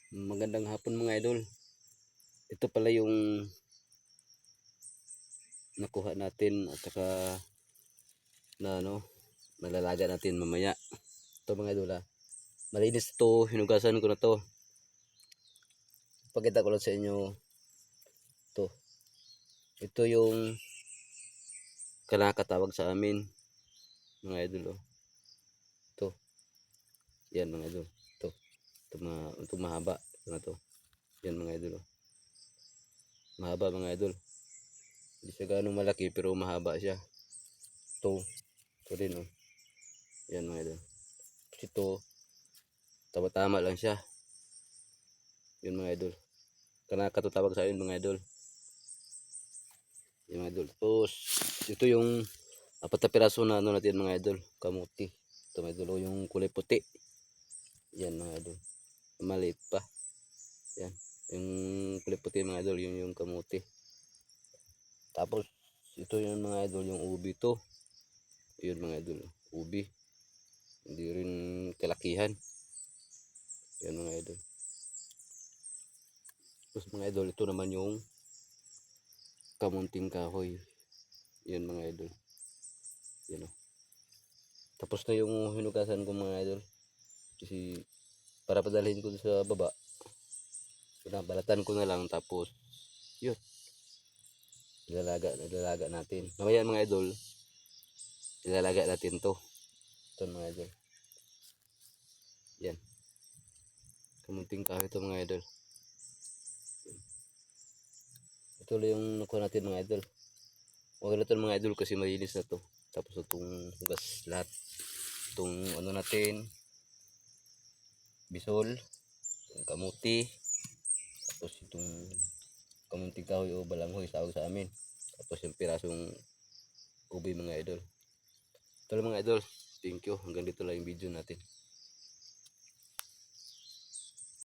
Magandang hapon mga idol. Ito pala yung nakuha natin at saka na malalaga natin mamaya. Ito mga idol malinis to, hinugasan ko na to. Pakita ko lang sa inyo to. Ito yung kinakatawag sa amin mga idol Ito. Yan mga idol. Ito mahaba. Ito na to. Yan mga idol Mahaba mga idol. Hindi siya ganong malaki pero mahaba siya. Ito din Yan mga idol. Ito tama-tama lang siya. Yun mga idol. Kinakatawag sa amin mga idol. Yung mga idol. Tapos ito yung apat na piraso na natin mga idol. Kamuti. Ito mga idol. Yung kulay puti. Yan mga idol. Maliit pa. Yan. Yung kulay puti mga idol. Yung kamuti. Tapos ito yung mga idol. Yung ubi to. Yun mga idol. Ubi. Hindi rin kalakihan. Yan mga idol. Tapos mga idol. Ito naman yung kamunting kahoy. Yan mga idol. Yan Tapos na yung hinugasan ko mga idol. Kasi para padalhin ko sa baba. Pinabalatan ko na lang tapos yun. Ilalaga natin. Mamaya mga idol. Ilalaga natin to. Ito mga idol. Yan. Kamunting kahoy ito mga idol. Ito lang yung nakuha natin mga idol. Huwag na ito mga idol kasi malinis na to. Tapos itong hugas lahat. Itong natin. Bisol. Itong kamuti. Tapos itong kamunting kahoy o balanghoy tawag sa amin. Tapos yung pirasong ubi mga idol. Ito lang mga idol. Thank you. Hanggang dito lang yung video natin.